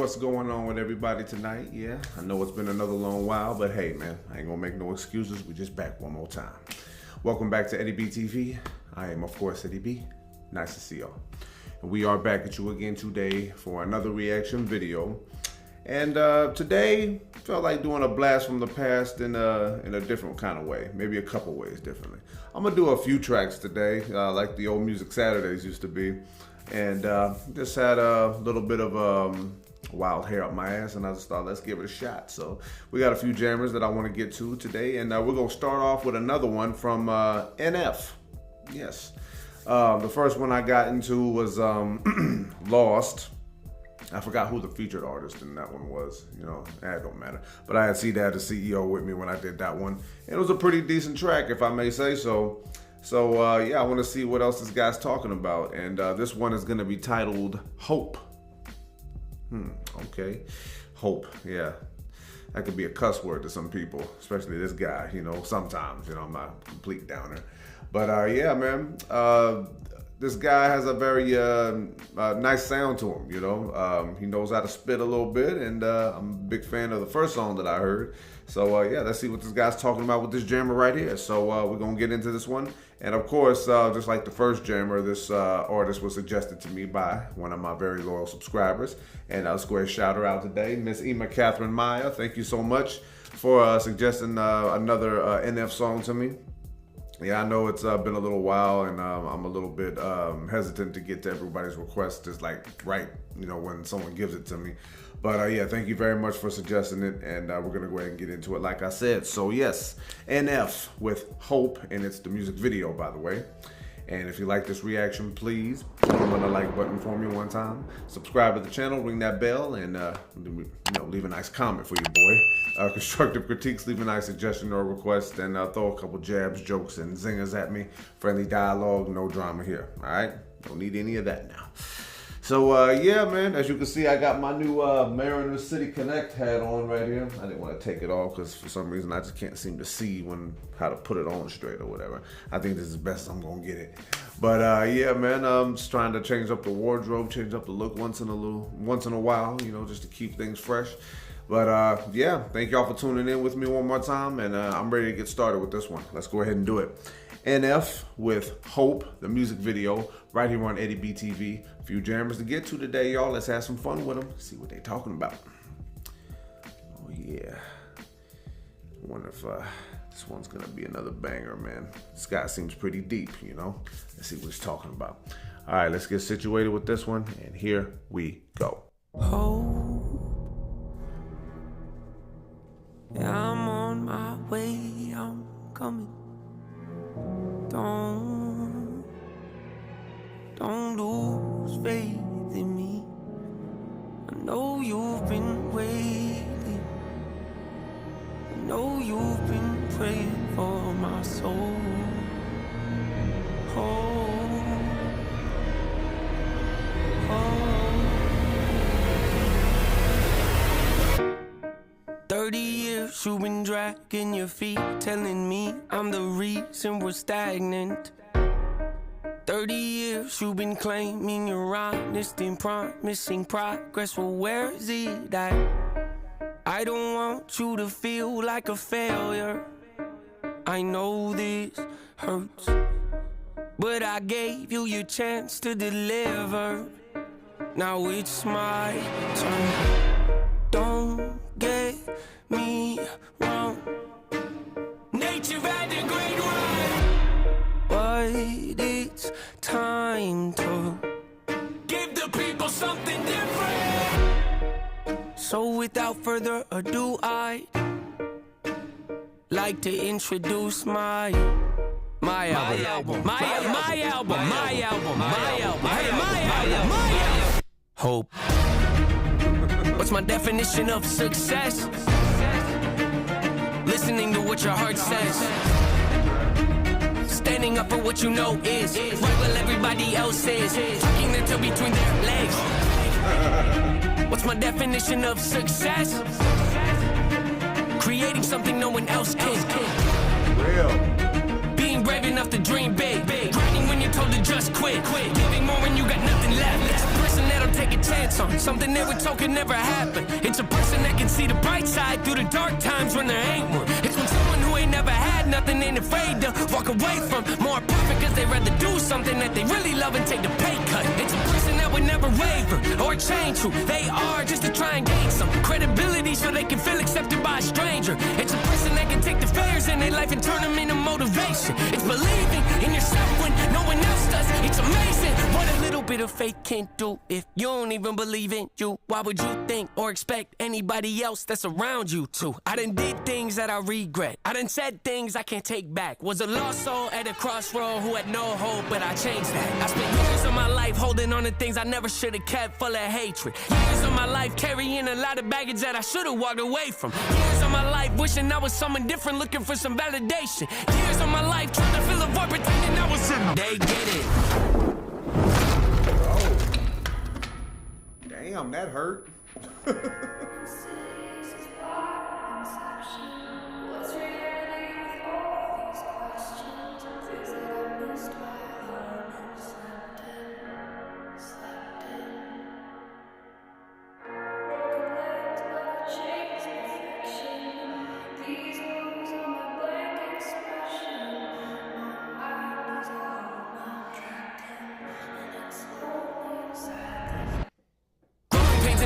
what's going on with everybody tonight. Yeah, I know it's been another long while, but hey man, I ain't gonna make no excuses. We're just back one more time. Welcome back to Eddie B TV. I am of course Eddie B. Nice to see y'all. And we are back at you again today for another reaction video. And today felt like doing a blast from the past in a different kind of way, maybe a couple ways differently. I'm gonna do a few tracks today, like the old Music Saturdays used to be, and just had a little bit of wild hair up my ass, and I just thought let's give it a shot. So we got a few jammers that I want to get to today, and we're gonna start off with another one from NF. Yes, the first one I got into was Lost. I forgot who the featured artist in that one was. You know, that don't matter. But I had C-Dad, the CEO, with me when I did that one. And it was a pretty decent track, if I may say so. So, yeah, I want to see what else this guy's talking about. And this one is going to be titled Hope. Okay. Hope, yeah. That could be a cuss word to some people, especially this guy, you know, sometimes. You know, I'm not a complete downer. But, yeah, man. This guy has a very nice sound to him, you know. He knows how to spit a little bit, and I'm a big fan of the first song that I heard. So, yeah, let's see what this guy's talking about with this jammer right here. So, we're going to get into this one. And, of course, just like the first jammer, this artist was suggested to me by one of my very loyal subscribers. And I'll just go ahead and shout her out today, Miss Emma Catherine Maya. Thank you so much for suggesting another NF song to me. Yeah, I know it's been a little while, and I'm a little bit hesitant to get to everybody's request just like right, you know, when someone gives it to me. But yeah, thank you very much for suggesting it, and we're gonna go ahead and get into it like I said. So yes, NF with Hope, and it's the music video, by the way. And if you like this reaction, please put on the like button for me one time. Subscribe to the channel, ring that bell, and you know, leave a nice comment for your boy. Constructive critiques, leave a nice suggestion or request, and throw a couple jabs, jokes, and zingers at me. Friendly dialogue, no drama here. All right, don't need any of that now. So yeah, man, as you can see, I got my new Mariner City Connect hat on right here. I didn't want to take it off because for some reason I just can't seem to see how to put it on straight or whatever. I think this is best I'm gonna get it. But yeah, man, I'm just trying to change up the wardrobe, change up the look once in a while, you know, just to keep things fresh. But yeah, thank y'all for tuning in with me one more time, and I'm ready to get started with this one. Let's go ahead and do it. NF with Hope, the music video, right here on Eddie B TV. A few jammers to get to today, y'all. Let's have some fun with them. See what they talking about. Oh yeah. I wonder if this one's gonna be another banger, man. This guy seems pretty deep, you know. Let's see what he's talking about. All right, let's get situated with this one, and here we go. Yeah, I'm on my way, I'm coming. Don't lose faith in me. I know you've been waiting. I know you've been praying for my soul. Oh. 30 years you've been dragging your feet, telling me I'm the reason we're stagnant. 30 years you've been claiming you're honest and promising progress. Well, where is it at? I don't want you to feel like a failure. I know this hurts, but I gave you your chance to deliver. Now it's my turn. Don't get me wrong, nature had a great run, but it's time to give the people something different. So without further ado, I'd like to introduce my album. Hope. What's my definition of success? Listening to what your heart says. Standing up for what you know is right while everybody else is tucking their tail between their legs. What's my definition of success? Creating something no one else can. Real. Being brave enough to dream big. Grinding when you're told to just quit. Giving more when you got nothing left. It's a person that'll take a chance on something they were told could never happen. It's a person that can see the bright side through the dark times when there ain't one. It's when someone who ain't never had nothing ain't afraid to walk away from more profit, cause they rather do something that they really love and take the pay cut. It's a person that would never waver or change who they are just to try and gain some credibility so they can feel accepted by a stranger. It's a person that can take the failures in their life and turn them into motivation. It's believing in yourself when no one else does. It's amazing what a little bit of faith can do. If you don't even believe in you, why would you think or expect anybody else that's around you to? I done did things that I regret. I done said things I can't take back. Was a lost soul at a crossroad who had no hope, but I changed that. I spent years of my life holding on to things I never should have kept, full of hatred. Years of my life carrying a lot of baggage that I should have walked away from. Years of my life wishing I was someone different, looking for some validation. Years of my life trying to fill a void, pretending I was in. They get it. Oh. Damn, that hurt.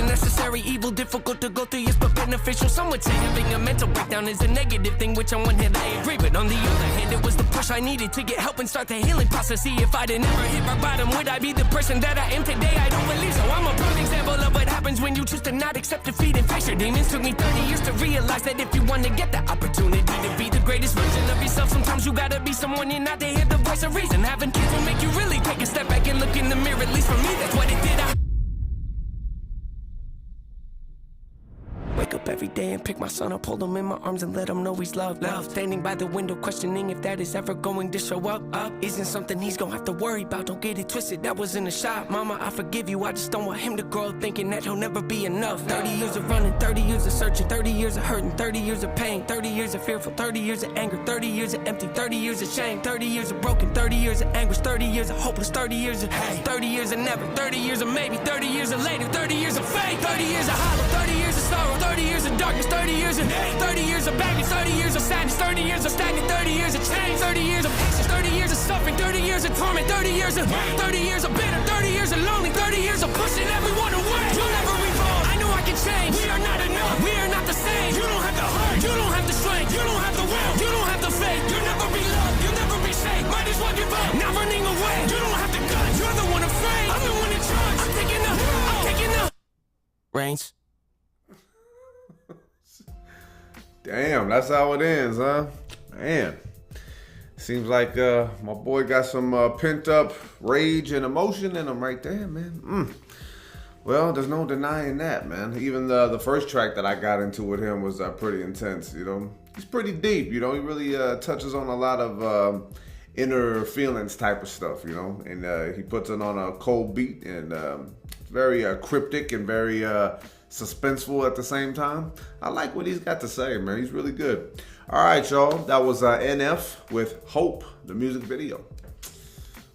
Necessary evil, difficult to go through, yes, but beneficial. Some would say having a mental breakdown is a negative thing, which on one hand I agree, but on the other hand, it was the push I needed to get help and start the healing process. See, if I'd never hit my bottom, would I be the person that I am today? I don't believe so. I'm a prime example of what happens when you choose to not accept defeat and face your demons. Took me 30 years to realize that if you want to get the opportunity to be the greatest version of yourself, sometimes you gotta be someone you're not to hear the voice of reason. Having kids will make you really take a step back and look in the mirror. At least for me, that's what it did. Wake up every day and pick my son up, hold him in my arms and let him know he's loved. Standing by the window questioning if that is ever going to show up. Isn't something he's gonna have to worry about, don't get it twisted, that was in a shot. Mama, I forgive you, I just don't want him to grow up thinking that he'll never be enough. 30 years of running, 30 years of searching, 30 years of hurting, 30 years of pain, 30 years of fearful, 30 years of anger, 30 years of empty, 30 years of shame, 30 years of broken, 30 years of anguish, 30 years of hopeless, 30 years of hate, 30 years of never, 30 years of maybe, 30 years of later, 30 years of faith, 30 years of hollow, 30 years of sorrow, 30 years of darkness, 30 years of hate, 30 years of baggage, 30 years of sadness, 30 years of stagnant, 30 years of change, 30 years of patience, 30 years of suffering, 30 years of torment, 30 years of 30 years of bitter, 30 years of lonely, 30 years of pushing everyone away. You'll never evolve. I know I can change. We are not enough. We are not the same. You don't have the heart. You don't have the strength. You don't have the will. You don't have the faith. You'll never be loved. You'll never be safe. Might as well give up. Not running away. You don't have the guts. You're the one afraid. I'm the one in charge. I'm taking up. I'm taking up. Reigns. Damn, that's how it ends, huh? Man, seems like my boy got some pent up rage and emotion in him right there, man. Well, there's no denying that, man. Even the first track that I got into with him was pretty intense, you know. He's pretty deep, you know. He really touches on a lot of inner feelings type of stuff, you know. And he puts it on a cold beat and very cryptic and very suspenseful at the same time. I like what he's got to say, man. He's really good. All right, y'all. That was NF with Hope, the music video.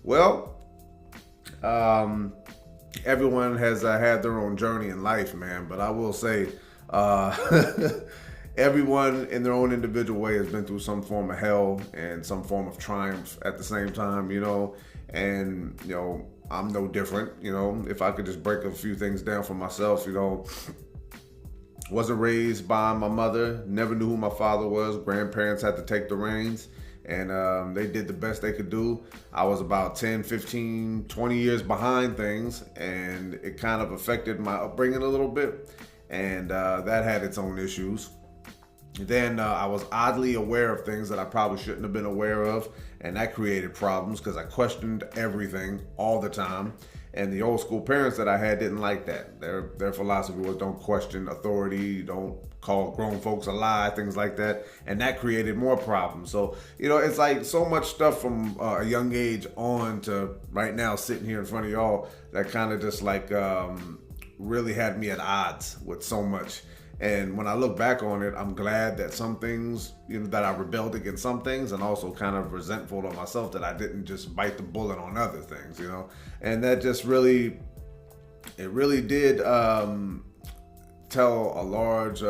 Well, everyone has had their own journey in life, man. But I will say, everyone in their own individual way has been through some form of hell and some form of triumph at the same time, you know. And, you know, I'm no different, you know. If I could just break a few things down for myself, you know, wasn't raised by my mother, never knew who my father was. Grandparents had to take the reins, and they did the best they could do. I was about 10, 15, 20 years behind things, and it kind of affected my upbringing a little bit, and that had its own issues. Then I was oddly aware of things that I probably shouldn't have been aware of, and that created problems because I questioned everything all the time. And the old school parents that I had didn't like that. Their philosophy was don't question authority, don't call grown folks a lie, things like that. And that created more problems. So, you know, it's like so much stuff from a young age on to right now sitting here in front of y'all that kind of just like really had me at odds with so much. And when I look back on it, I'm glad that some things, you know, that I rebelled against some things, and also kind of resentful of myself that I didn't just bite the bullet on other things, you know. And that just really it really did tell a large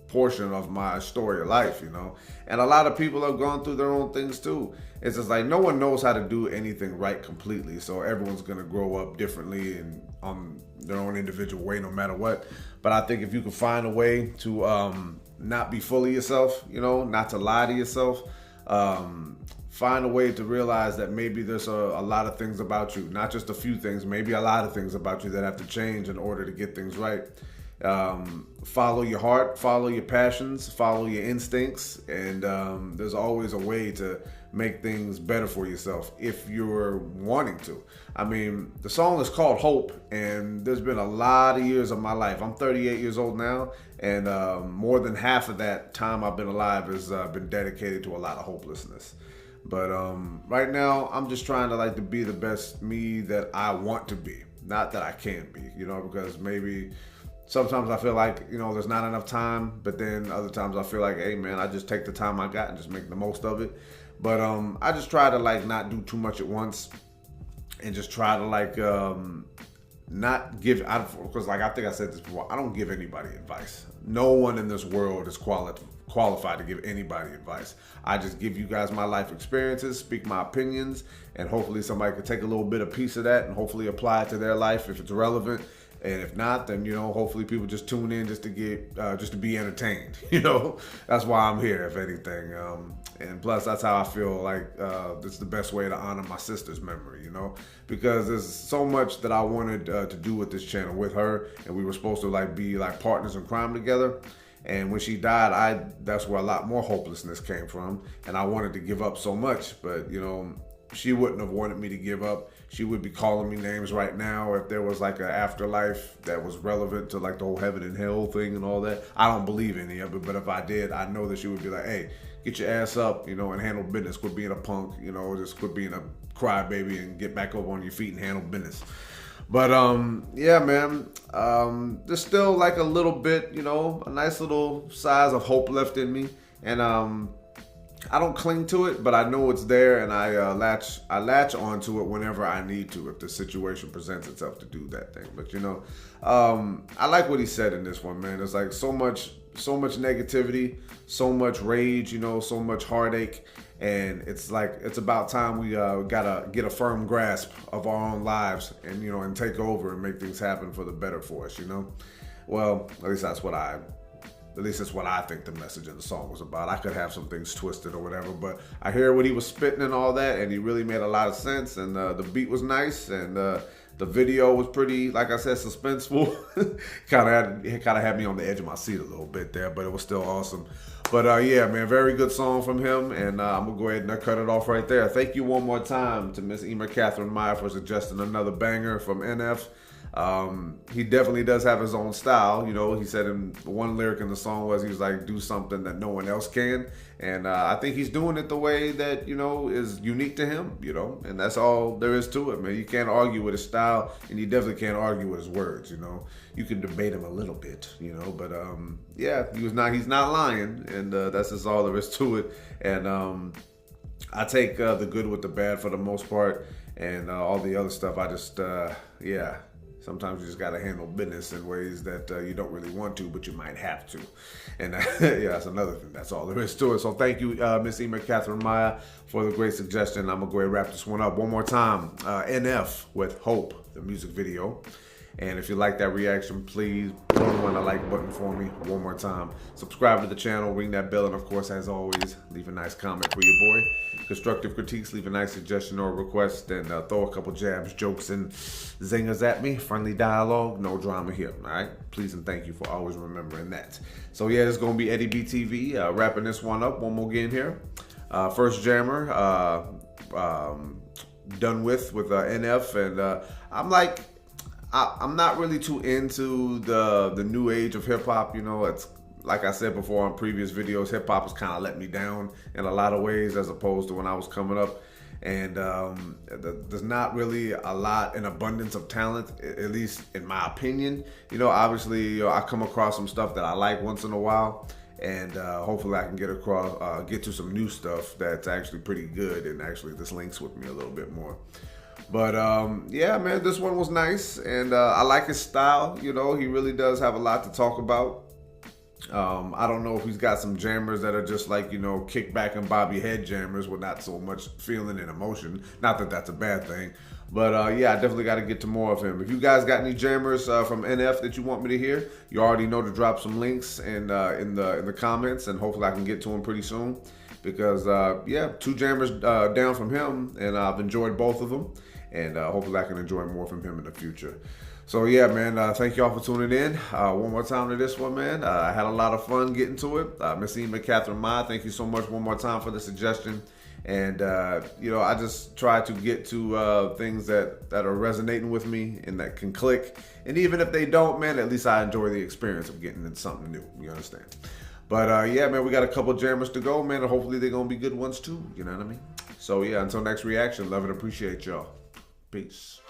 portion of my story of life, you know. And a lot of people have gone through their own things too. It's just like no one knows how to do anything right completely, so everyone's gonna grow up differently and on their own individual way, no matter what. But I think if you can find a way to not be fully yourself, you know, not to lie to yourself, find a way to realize that maybe there's a lot of things about you, not just a few things, maybe a lot of things about you that have to change in order to get things right. Follow your heart, follow your passions, follow your instincts, and there's always a way to make things better for yourself if you're wanting to. I mean, the song is called Hope, and there's been a lot of years of my life. I'm 38 years old now, and more than half of that time I've been alive has been dedicated to a lot of hopelessness. But right now, I'm just trying to like to be the best me that I want to be, not that I can be, you know, because maybe sometimes I feel like, you know, there's not enough time, but then other times I feel like, hey man, I just take the time I got and just make the most of it. But I just try to like not do too much at once and just try to like not give, because like I think I said this before, I don't give anybody advice. No one in this world is qualified to give anybody advice. I just give you guys my life experiences, speak my opinions, and hopefully somebody can take a little bit of piece of that and hopefully apply it to their life if it's relevant. And if not, then, you know, hopefully people just tune in just to get, just to be entertained. You know, that's why I'm here, if anything. And plus, that's how I feel like it's the best way to honor my sister's memory, you know, because there's so much that I wanted to do with this channel with her, and we were supposed to like be like partners in crime together. And when she died, that's where a lot more hopelessness came from. And I wanted to give up so much, but, you know, she wouldn't have wanted me to give up. She would be calling me names right now if there was like an afterlife that was relevant to like the whole heaven and hell thing and all that. I don't believe any of it, but if I did, I know that she would be like, hey, get your ass up, you know, and handle business. Quit being a punk, you know, just quit being a crybaby and get back up on your feet and handle business. But yeah, man, there's still like a little bit, you know, a nice little size of hope left in me. And I don't cling to it, but I know it's there, and I latch onto it whenever I need to, if the situation presents itself to do that thing. But you know, I like what he said in this one, man. There's like so much negativity, so much rage, you know, so much heartache, and it's like it's about time we gotta get a firm grasp of our own lives and, you know, and take over and make things happen for the better for us, you know. Well, at least that's what I think the message of the song was about. I could have some things twisted or whatever, but I hear what he was spitting and all that, and he really made a lot of sense, and the beat was nice, and the video was pretty, like I said, suspenseful. kind of had me on the edge of my seat a little bit there, but it was still awesome. But yeah, man, very good song from him, and I'm going to go ahead and cut it off right there. Thank you one more time to Miss Emer Catherine Meyer for suggesting another banger from NF. He definitely does have his own style. You know, he said in one lyric in the song he was like, do something that no one else can. And I think he's doing it the way that, you know, is unique to him, you know, and that's all there is to it, man. You can't argue with his style, and you definitely can't argue with his words, you know. You can debate him a little bit, you know, but yeah, he's not lying, and that's just all there is to it. And I take the good with the bad for the most part, and all the other stuff, I just, yeah. Sometimes you just got to handle business in ways that you don't really want to, but you might have to. And yeah, that's another thing. That's all there is to it. So thank you, Miss Emer Catherine Meyer, for the great suggestion. I'm going to go ahead and wrap this one up one more time. NF with Hope, the music video. And if you like that reaction, please run the like button for me one more time. Subscribe to the channel, ring that bell, and of course, as always, leave a nice comment for your boy. Constructive critiques, leave a nice suggestion or request, and throw a couple jabs, jokes, and zingers at me. Friendly dialogue, no drama here, all right? Please and thank you for always remembering that. So yeah, this is going to be Eddie B TV, wrapping this one up. One more game here. First jammer, done with NF, and I'm not really too into the new age of hip hop. You know, it's like I said before on previous videos, hip hop has kind of let me down in a lot of ways as opposed to when I was coming up. And there's not really a lot in abundance of talent, at least in my opinion. You know, obviously, you know, I come across some stuff that I like once in a while, and hopefully I can get to some new stuff that's actually pretty good, and actually this links with me a little bit more. But yeah, man, this one was nice, and I like his style. You know, he really does have a lot to talk about. I don't know if he's got some jammers that are just like, you know, kick back and bob your head jammers with not so much feeling and emotion. Not that that's a bad thing. But yeah, I definitely got to get to more of him. If you guys got any jammers from NF that you want me to hear, you already know to drop some links in the comments, and hopefully I can get to them pretty soon. Because yeah, 2 jammers down from him, and I've enjoyed both of them, and hopefully I can enjoy more from him in the future. So yeah, man, thank y'all for tuning in. One more time to this one, man. I had a lot of fun getting to it. Miss Ema Catherine Ma, thank you so much one more time for the suggestion. And you know, I just try to get to things that are resonating with me and that can click. And even if they don't, man, at least I enjoy the experience of getting into something new. You understand? But yeah, man, we got a couple jammers to go, man, and hopefully they're gonna be good ones too. You know what I mean? So yeah, until next reaction, love and appreciate y'all. Peace.